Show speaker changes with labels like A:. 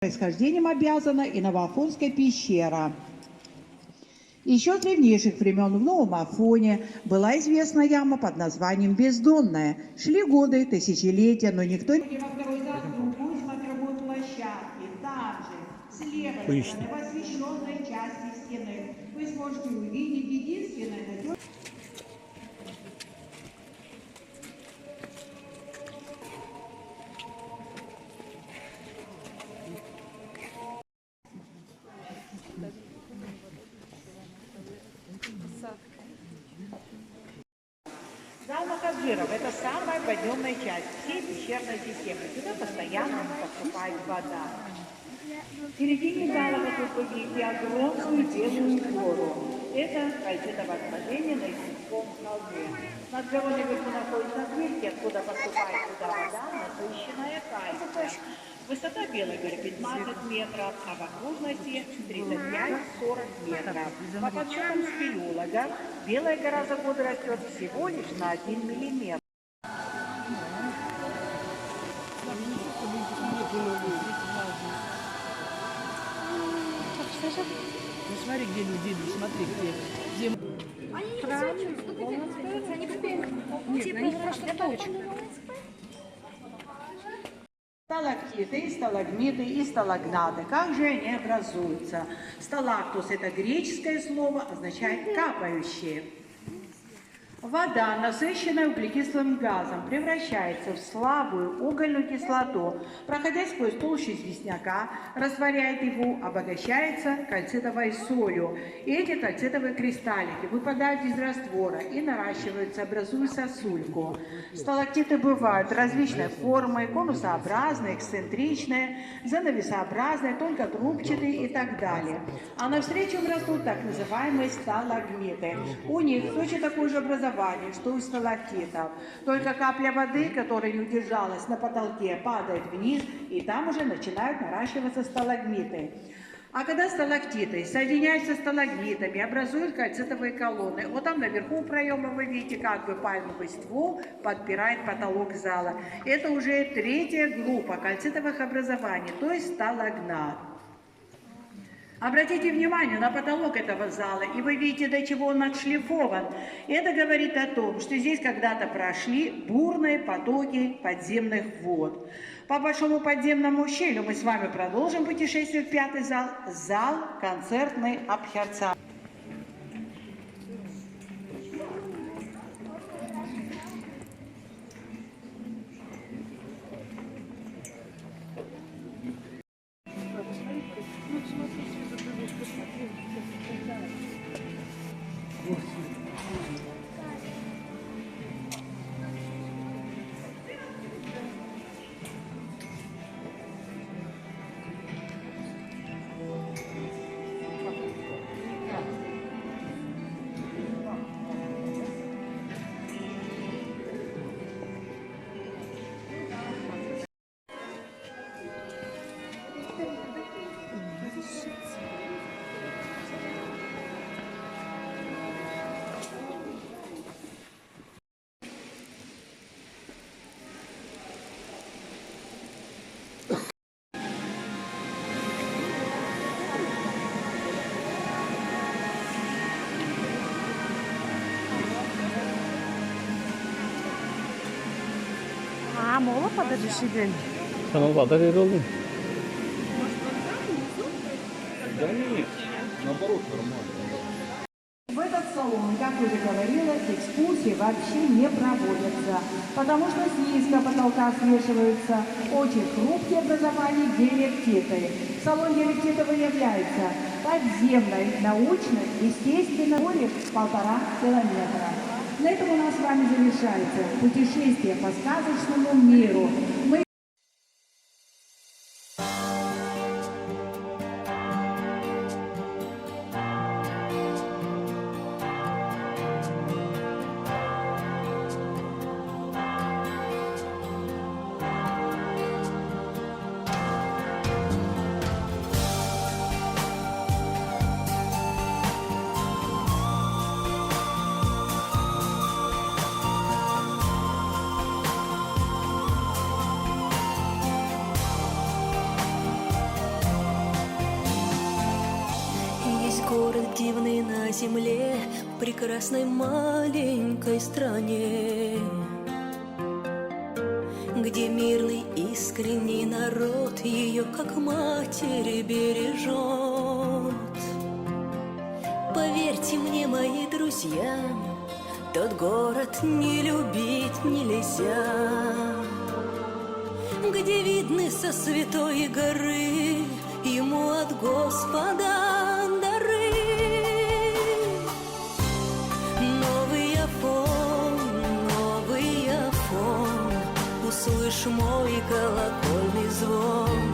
A: Происхождением обязана и Новоафонская пещера. Еще с древнейших времен в Новом Афоне была известна яма под названием Бездонная. Шли годы, тысячелетия, но никто не... Во второй зал другую смотровую площадки. Там же, с левой стороны, в освещенной части стены, вы сможете увидеть единственное надежное... Зал Макабжиров – это самая подъемная часть всей пещерной системы. Сюда постоянно поступает вода. В середине зала, как вы видите, огромную белую гору. Это кальцитовое отложение на Исенском холме. Над горой наверху находится отверстие, откуда поступает туда вода, насыщенная кальцием. Высота Белой горы 15 метров, а в окружности 35-40 метров. По подсчетам спелеолога, Белая гора за годы растет всего лишь на 1 миллиметр.
B: Ну смотри, где люди, смотри, где...
C: Они не разворачиваются, они как типа они просто точка.
A: Сталактиты, сталагмиты и сталагнаты. Как же они образуются? Сталактус – это греческое слово, означает «капающие». Вода, насыщенная углекислым газом, превращается в слабую угольную кислоту, проходя сквозь толщу известняка, растворяет его, обогащается кальцитовой солью. И эти кальцитовые кристаллики выпадают из раствора и наращиваются, образуя сосульку. Сталактиты бывают различной формы, конусообразные, эксцентричные, занавесообразные, тонкотрубчатые и так далее. А навстречу им растут так называемые сталагмиты. У них точно такое же образование, что у сталактитов. Только капля воды, которая не удержалась на потолке, падает вниз, и там уже начинают наращиваться сталагмиты. А когда сталактиты соединяются с сталагмитами, образуют кальцитовые колонны, вот там наверху проема вы видите, как бы пальмовый ствол подпирает потолок зала. Это уже третья группа кальцитовых образований, то есть сталагнат. Обратите внимание на потолок этого зала, и вы видите, до чего он отшлифован. Это говорит о том, что здесь когда-то прошли бурные потоки подземных вод. По большому подземному щелю мы с вами продолжим путешествие в пятый зал, зал концертный Абхерца.
C: Mola подожди.
D: Kanal kadar yer oldu.
E: Да нет, наоборот, нормально.
A: В этот салон, как уже говорилось, экскурсии вообще не проводятся, потому что с низкого потолка свешиваются очень хрупкие образования геликтиты. Салон геликтитовый является подземной, научной, естественно, более 1,5 километра. На этом у нас с вами завершается путешествие по сказочному миру.
F: жизни на земле, в прекрасной маленькой стране, где мирный искренний народ ее как матери бережет. Поверьте мне, мои друзья, тот город не любить нельзя, где видны со святой горы ему от Господа дары. Новый Афон, услышь мой колокольный звон.